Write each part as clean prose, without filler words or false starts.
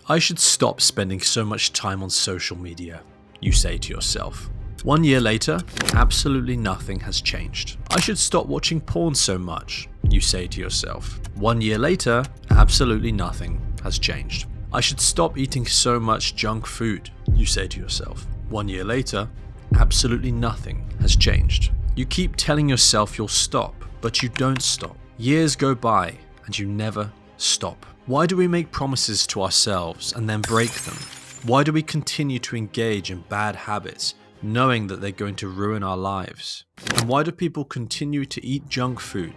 I should stop spending so much time on social media, you say to yourself. 1 year later, absolutely nothing has changed. I should stop watching porn so much, you say to yourself. 1 year later, absolutely nothing has changed. I should stop eating so much junk food, you say to yourself. 1 year later, absolutely nothing has changed. You keep telling yourself you'll stop, but you don't stop. Years go by and you never stop. Why do we make promises to ourselves and then break them? Why do we continue to engage in bad habits, knowing that they're going to ruin our lives? And why do people continue to eat junk food,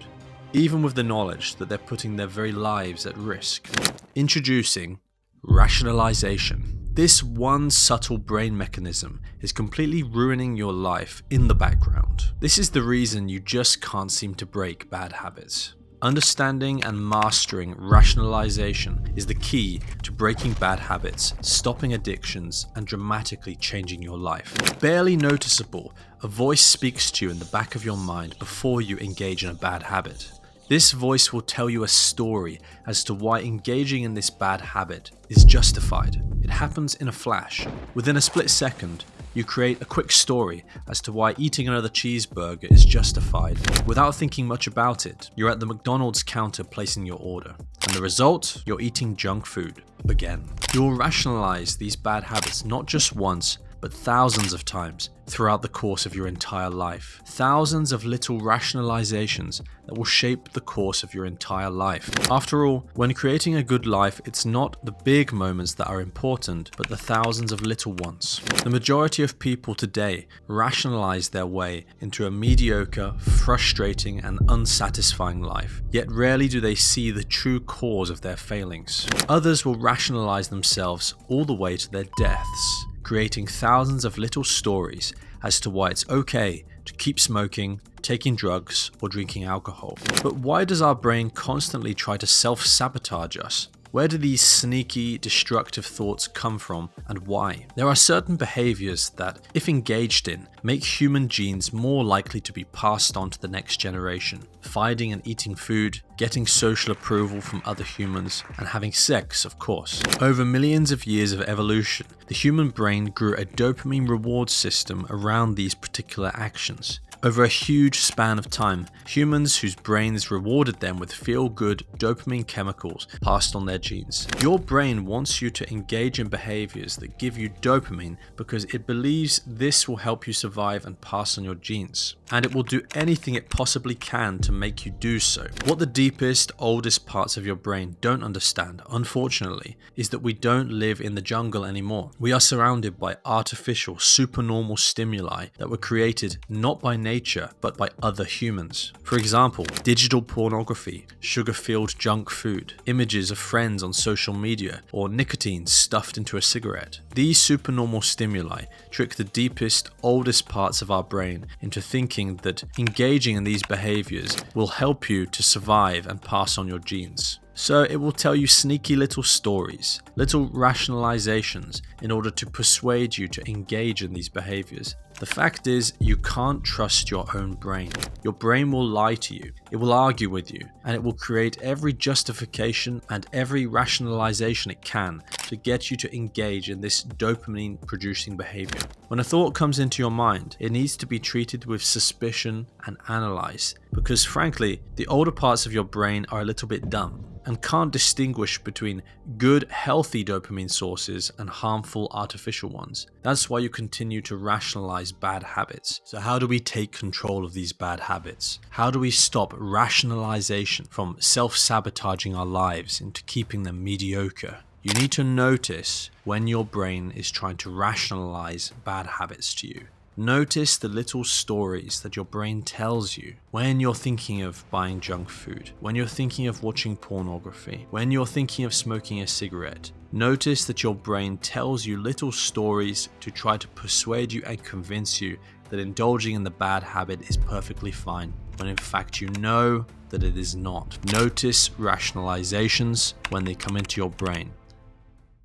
even with the knowledge that they're putting their very lives at risk? Introducing rationalization. This one subtle brain mechanism is completely ruining your life in the background. This is the reason you just can't seem to break bad habits. Understanding and mastering rationalization is the key to breaking bad habits, stopping addictions, and dramatically changing your life. Barely noticeable, a voice speaks to you in the back of your mind before you engage in a bad habit. This voice will tell you a story as to why engaging in this bad habit is justified. It happens in a flash. Within a split second, you create a quick story as to why eating another cheeseburger is justified. Without thinking much about it, you're at the McDonald's counter placing your order. And the result? You're eating junk food again. You'll rationalize these bad habits not just once, but thousands of times throughout the course of your entire life. Thousands of little rationalizations that will shape the course of your entire life. After all, when creating a good life, it's not the big moments that are important, but the thousands of little ones. The majority of people today rationalize their way into a mediocre, frustrating, and unsatisfying life, yet rarely do they see the true cause of their failings. Others will rationalize themselves all the way to their deaths, creating thousands of little stories as to why it's okay to keep smoking, taking drugs, or drinking alcohol. But why does our brain constantly try to self-sabotage us? Where do these sneaky, destructive thoughts come from, and why? There are certain behaviors that, if engaged in, make human genes more likely to be passed on to the next generation. Finding and eating food, getting social approval from other humans, and having sex, of course. Over millions of years of evolution, the human brain grew a dopamine reward system around these particular actions. Over a huge span of time, humans whose brains rewarded them with feel-good dopamine chemicals passed on their genes. Your brain wants you to engage in behaviors that give you dopamine because it believes this will help you survive and pass on your genes. And it will do anything it possibly can to make you do so. What the deepest, oldest parts of your brain don't understand, unfortunately, is that we don't live in the jungle anymore. We are surrounded by artificial, supernormal stimuli that were created not by nature, but by other humans. For example, digital pornography, sugar-filled junk food, images of friends on social media, or nicotine stuffed into a cigarette. These supernormal stimuli trick the deepest, oldest parts of our brain into thinking that engaging in these behaviors will help you to survive and pass on your genes. So it will tell you sneaky little stories, little rationalizations in order to persuade you to engage in these behaviors. The fact is, you can't trust your own brain. Your brain will lie to you, it will argue with you, and it will create every justification and every rationalization it can to get you to engage in this dopamine-producing behavior. When a thought comes into your mind, it needs to be treated with suspicion and analyzed, because frankly, the older parts of your brain are a little bit dumb and can't distinguish between good, healthy dopamine sources and harmful artificial ones. That's why you continue to rationalize bad habits. So how do we take control of these bad habits? How do we stop rationalization from self-sabotaging our lives into keeping them mediocre? You need to notice when your brain is trying to rationalize bad habits to you. Notice the little stories that your brain tells you when you're thinking of buying junk food, when you're thinking of watching pornography, when you're thinking of smoking a cigarette. Notice that your brain tells you little stories to try to persuade you and convince you that indulging in the bad habit is perfectly fine, when in fact you know that it is not. Notice rationalizations when they come into your brain.